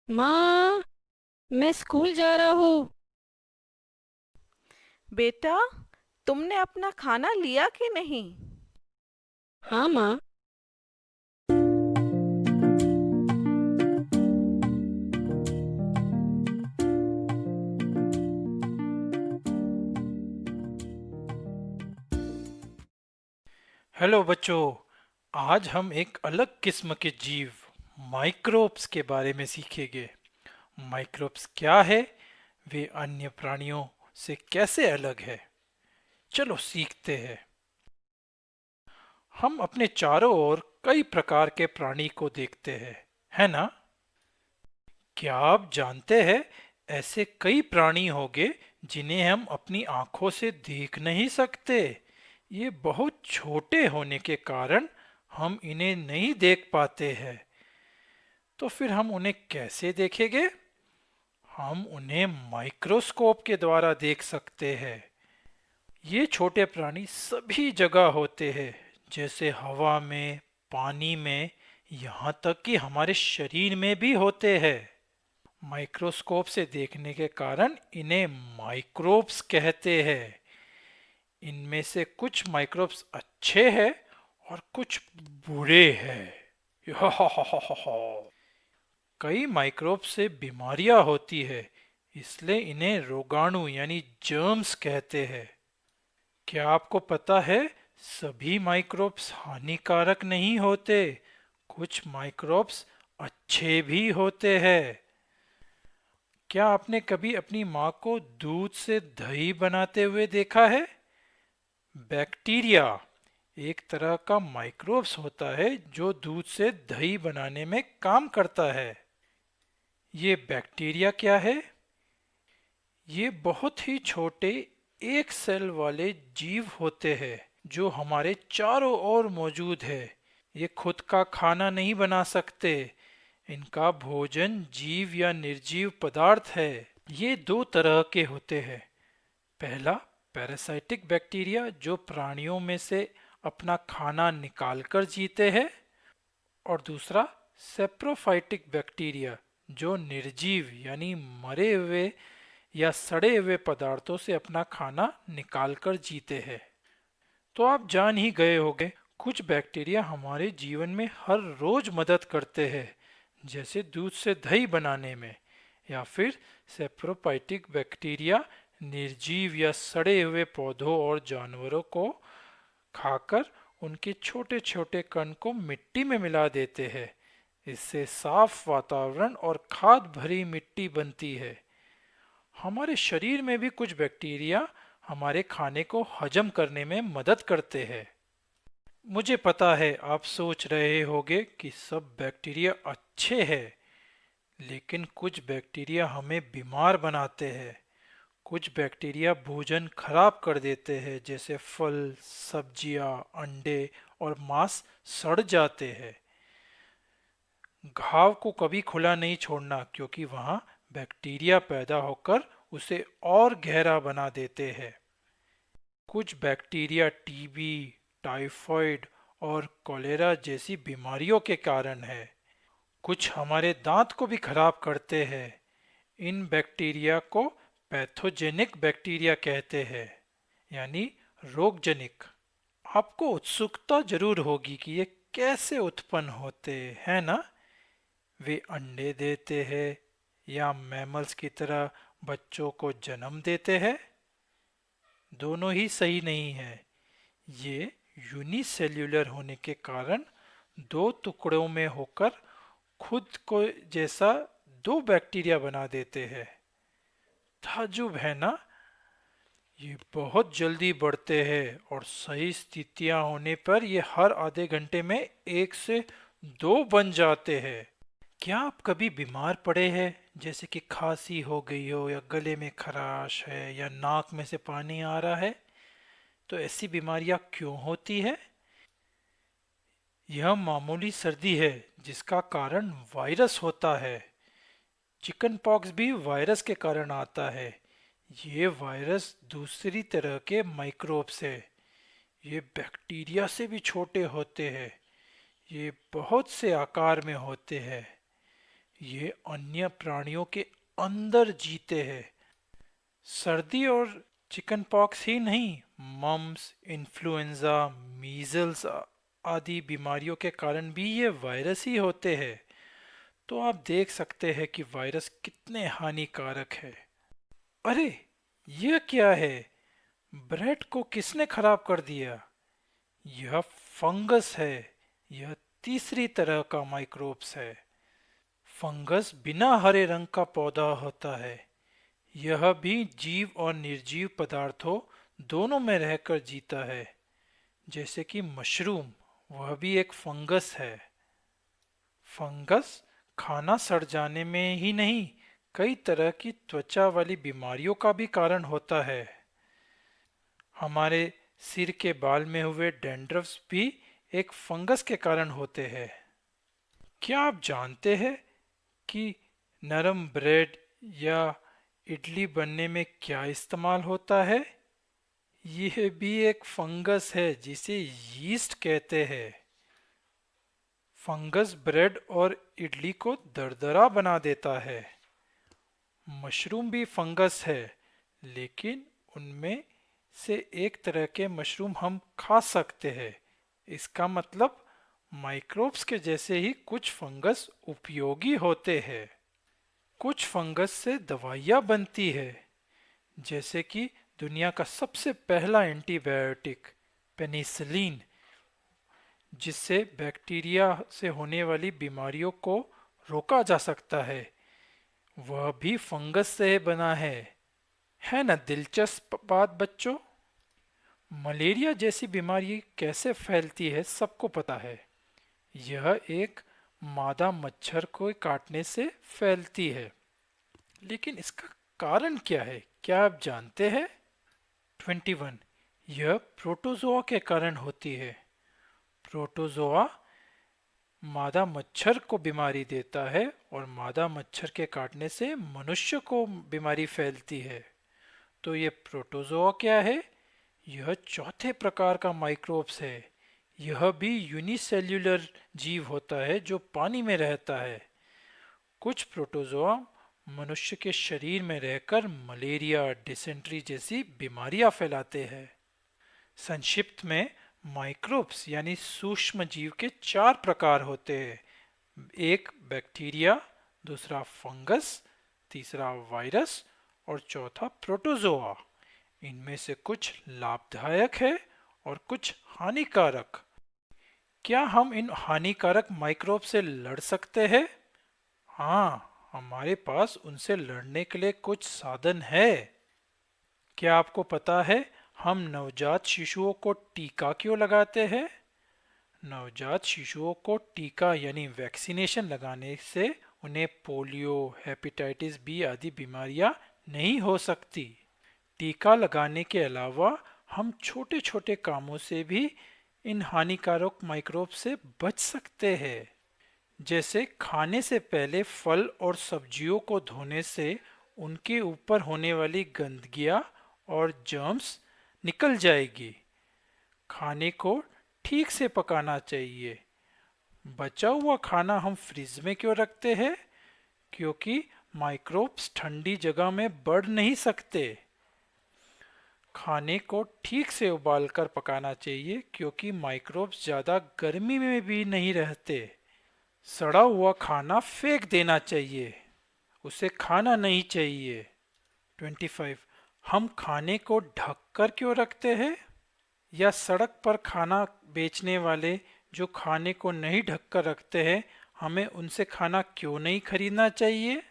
माँ, मैं स्कूल जा रहा हूँ। बेटा, तुमने अपना खाना लिया कि नहीं? हाँ माँ। हेलो बच्चों। आज हम एक अलग किस्म के जीव माइक्रोब्स के बारे में सीखेंगे। माइक्रोब्स क्या है, वे अन्य प्राणियों से कैसे अलग है, चलो सीखते हैं। हम अपने चारों ओर कई प्रकार के प्राणी को देखते हैं, है ना? क्या आप जानते हैं, ऐसे कई प्राणी होंगे जिन्हें हम अपनी आंखों से देख नहीं सकते। ये बहुत छोटे होने के कारण हम इन्हें नहीं देख पाते हैं। तो फिर हम उन्हें कैसे देखेंगे? हम उन्हें माइक्रोस्कोप के द्वारा देख सकते हैं। ये छोटे प्राणी सभी जगह होते हैं, जैसे हवा में, पानी में, यहाँ तक कि हमारे शरीर में भी होते हैं। माइक्रोस्कोप से देखने के कारण इन्हें माइक्रोब्स कहते हैं। इनमें से कुछ माइक्रोब्स अच्छे हैं और कुछ बुरे हैं। कई माइक्रोब से बीमारियां होती है, इसलिए इन्हें रोगाणु यानी जर्म्स कहते हैं। क्या आपको पता है, सभी माइक्रोब्स हानिकारक नहीं होते, कुछ माइक्रोब्स अच्छे भी होते हैं। क्या आपने कभी अपनी माँ को दूध से दही बनाते हुए देखा है? बैक्टीरिया एक तरह का माइक्रोब्स होता है जो दूध से दही बनाने में काम करता है। ये बैक्टीरिया क्या है? ये बहुत ही छोटे एक सेल वाले जीव होते हैं जो हमारे चारों ओर मौजूद है। ये खुद का खाना नहीं बना सकते। इनका भोजन जीव या निर्जीव पदार्थ है। ये दो तरह के होते हैं। पहला, पैरासाइटिक बैक्टीरिया जो प्राणियों में से अपना खाना निकालकर जीते हैं, और दूसरा, सेप्रोफाइटिक बैक्टीरिया जो निर्जीव यानी मरे हुए या सड़े हुए पदार्थों से अपना खाना निकालकर जीते हैं। तो आप जान ही गए होंगे, कुछ बैक्टीरिया हमारे जीवन में हर रोज मदद करते हैं, जैसे दूध से दही बनाने में, या फिर सेप्रोफाइटिक बैक्टीरिया निर्जीव या सड़े हुए पौधों और जानवरों को खाकर उनके छोटे छोटे कण को मिट्टी में मिला देते हैं। इससे साफ वातावरण और खाद भरी मिट्टी बनती है। हमारे शरीर में भी कुछ बैक्टीरिया हमारे खाने को हजम करने में मदद करते हैं। मुझे पता है आप सोच रहे होंगे कि सब बैक्टीरिया अच्छे हैं, लेकिन कुछ बैक्टीरिया हमें बीमार बनाते हैं। कुछ बैक्टीरिया भोजन खराब कर देते हैं, जैसे फल, सब्जियां, अंडे और मांस सड़ जाते हैं। घाव को कभी खुला नहीं छोड़ना, क्योंकि वहां बैक्टीरिया पैदा होकर उसे और गहरा बना देते हैं। कुछ बैक्टीरिया टीबी, टाइफाइड और कॉलेरा जैसी बीमारियों के कारण है। कुछ हमारे दांत को भी खराब करते हैं। इन बैक्टीरिया को पैथोजेनिक बैक्टीरिया कहते हैं, यानी रोगजनिक। आपको उत्सुकता जरूर होगी कि ये कैसे उत्पन्न होते हैं, ना? वे अंडे देते हैं या मैमल्स की तरह बच्चों को जन्म देते हैं? दोनों ही सही नहीं है। ये यूनिसेल्यूलर होने के कारण दो टुकड़ों में होकर खुद को जैसा दो बैक्टीरिया बना देते हैं। ताजुब है ना? ये बहुत जल्दी बढ़ते हैं और सही स्थितियां होने पर ये हर आधे घंटे में एक से दो बन जाते हैं। क्या आप कभी बीमार पड़े हैं, जैसे कि खांसी हो गई हो, या गले में खराश है, या नाक में से पानी आ रहा है? तो ऐसी बीमारियां क्यों होती है? यह मामूली सर्दी है जिसका कारण वायरस होता है। चिकन पॉक्स भी वायरस के कारण आता है। ये वायरस दूसरी तरह के माइक्रोब्स है। ये बैक्टीरिया से भी छोटे होते हैं। ये बहुत से आकार में होते हैं। ये अन्य प्राणियों के अंदर जीते हैं। सर्दी और चिकन पॉक्स ही नहीं, मम्स, इन्फ्लुएंजा, मीजल्स आदि बीमारियों के कारण भी ये वायरस ही होते हैं। तो आप देख सकते हैं कि वायरस कितने हानिकारक है। अरे, यह क्या है? ब्रेड को किसने खराब कर दिया? यह फंगस है। यह तीसरी तरह का माइक्रोब्स है। फंगस बिना हरे रंग का पौधा होता है। यह भी जीव और निर्जीव पदार्थों दोनों में रहकर जीता है। जैसे कि मशरूम, वह भी एक फंगस है। फंगस खाना सड़ जाने में ही नहीं, कई तरह की त्वचा वाली बीमारियों का भी कारण होता है। हमारे सिर के बाल में हुए डैंड्रफ्स भी एक फंगस के कारण होते हैं। क्या आप जानते हैं कि नरम ब्रेड या इडली बनने में क्या इस्तेमाल होता है? यह भी एक फंगस है जिसे यीस्ट कहते हैं। फंगस ब्रेड और इडली को दरदरा बना देता है। मशरूम भी फंगस है, लेकिन उनमें से एक तरह के मशरूम हम खा सकते हैं। इसका मतलब माइक्रोब्स के जैसे ही कुछ फंगस उपयोगी होते हैं। कुछ फंगस से दवाइयाँ बनती है, जैसे कि दुनिया का सबसे पहला एंटीबायोटिक पेनिसिलिन, जिससे बैक्टीरिया से होने वाली बीमारियों को रोका जा सकता है, वह भी फंगस से बना है ना दिलचस्प बात बच्चों? मलेरिया जैसी बीमारी कैसे फैलती है सबको पता है। यह एक मादा मच्छर को काटने से फैलती है। लेकिन इसका कारण क्या है, क्या आप जानते हैं? 21, यह प्रोटोजोआ के कारण होती है। प्रोटोजोआ मादा मच्छर को बीमारी देता है और मादा मच्छर के काटने से मनुष्य को बीमारी फैलती है। तो ये प्रोटोजोआ क्या है? यह चौथे प्रकार का माइक्रोब्स है। यह भी यूनिसेल्यूलर जीव होता है जो पानी में रहता है। कुछ प्रोटोजोआ मनुष्य के शरीर में रहकर मलेरिया, डिसेंट्री जैसी बीमारियां फैलाते हैं। संक्षिप्त में माइक्रोब्स यानी सूक्ष्म जीव के 4 प्रकार होते हैं। एक बैक्टीरिया, दूसरा फंगस, तीसरा वायरस और चौथा प्रोटोजोआ। इनमें से कुछ लाभदायक है और कुछ हानिकारक। क्या हम इन हानिकारक माइक्रोब से लड़ सकते हैं? हाँ, हमारे पास उनसे लड़ने के लिए कुछ साधन है। क्या आपको पता है हम नवजात शिशुओं को टीका क्यों लगाते हैं? नवजात शिशुओं को टीका यानी वैक्सीनेशन लगाने से उन्हें पोलियो, हेपेटाइटिस बी आदि बीमारियां नहीं हो सकती। टीका लगाने के अलावा हम छोटे छोटे कामों से भी इन हानिकारक माइक्रोब से बच सकते हैं। जैसे खाने से पहले फल और सब्जियों को धोने से उनके ऊपर होने वाली गंदगियां और जर्म्स निकल जाएगी। खाने को ठीक से पकाना चाहिए। बचा हुआ खाना हम फ्रिज में क्यों रखते हैं? क्योंकि माइक्रोब्स ठंडी जगह में बढ़ नहीं सकते। खाने को ठीक से उबालकर पकाना चाहिए क्योंकि माइक्रोब्स ज़्यादा गर्मी में भी नहीं रहते। सड़ा हुआ खाना फेंक देना चाहिए, उसे खाना नहीं चाहिए। 25, हम खाने को ढककर क्यों रखते हैं? या सड़क पर खाना बेचने वाले जो खाने को नहीं ढककर रखते हैं, हमें उनसे खाना क्यों नहीं खरीदना चाहिए?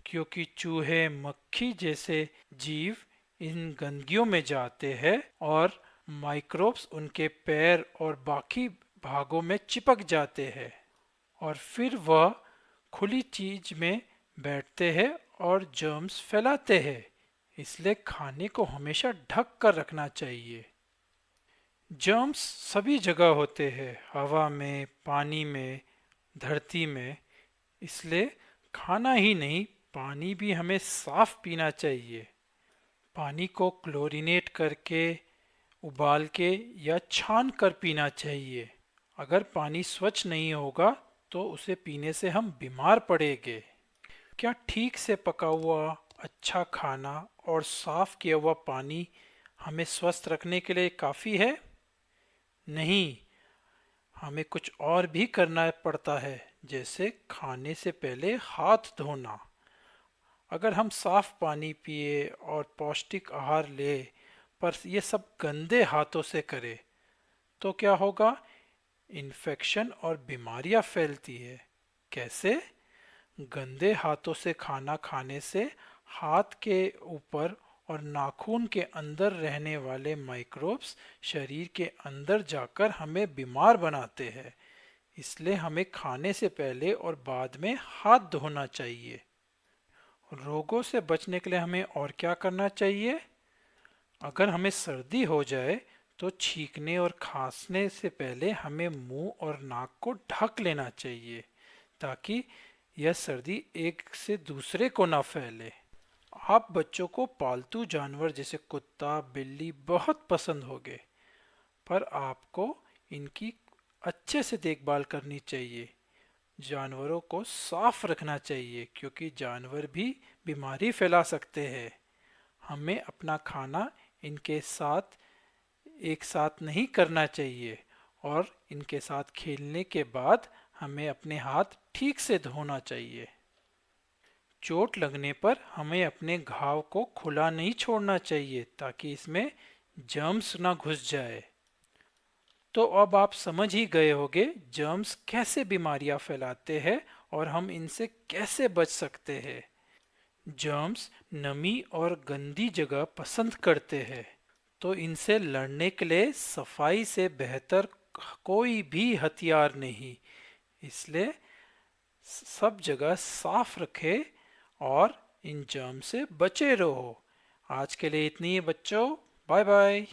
क्योंकि चूहे, मक्खी जैसे जीव इन गंदगियों में जाते हैं और माइक्रोब्स उनके पैर और बाकी भागों में चिपक जाते हैं और फिर वह खुली चीज में बैठते हैं और जर्म्स फैलाते हैं। इसलिए खाने को हमेशा ढक कर रखना चाहिए। जर्म्स सभी जगह होते हैं, हवा में, पानी में, धरती में। इसलिए खाना ही नहीं, पानी भी हमें साफ पीना चाहिए। पानी को क्लोरीनेट करके, उबाल के या छान कर पीना चाहिए। अगर पानी स्वच्छ नहीं होगा तो उसे पीने से हम बीमार पड़ेंगे। क्या ठीक से पका हुआ अच्छा खाना और साफ किया हुआ पानी हमें स्वस्थ रखने के लिए काफ़ी है? नहीं, हमें कुछ और भी करना पड़ता है, जैसे खाने से पहले हाथ धोना। अगर हम साफ पानी पिए और पौष्टिक आहार ले, पर ये सब गंदे हाथों से करें, तो क्या होगा? इन्फेक्शन और बीमारियां फैलती है। कैसे? गंदे हाथों से खाना खाने से हाथ के ऊपर और नाखून के अंदर रहने वाले माइक्रोब्स शरीर के अंदर जाकर हमें बीमार बनाते हैं। इसलिए हमें खाने से पहले और बाद में हाथ धोना चाहिए। रोगों से बचने के लिए हमें और क्या करना चाहिए? अगर हमें सर्दी हो जाए तो छींकने और खांसने से पहले हमें मुंह और नाक को ढक लेना चाहिए, ताकि यह सर्दी एक से दूसरे को ना फैले। आप बच्चों को पालतू जानवर जैसे कुत्ता बिल्ली बहुत पसंद होंगे, पर आपको इनकी अच्छे से देखभाल करनी चाहिए। जानवरों को साफ रखना चाहिए, क्योंकि जानवर भी बीमारी फैला सकते हैं। हमें अपना खाना इनके साथ एक साथ नहीं करना चाहिए, और इनके साथ खेलने के बाद हमें अपने हाथ ठीक से धोना चाहिए। चोट लगने पर हमें अपने घाव को खुला नहीं छोड़ना चाहिए, ताकि इसमें जर्म्स ना घुस जाए। तो अब आप समझ ही गए होंगे जर्म्स कैसे बीमारियां फैलाते हैं और हम इनसे कैसे बच सकते हैं। जर्म्स नमी और गंदी जगह पसंद करते हैं, तो इनसे लड़ने के लिए सफाई से बेहतर कोई भी हथियार नहीं। इसलिए सब जगह साफ रखें और इन जर्म से बचे रहो। आज के लिए इतनी ही बच्चों। Bye bye.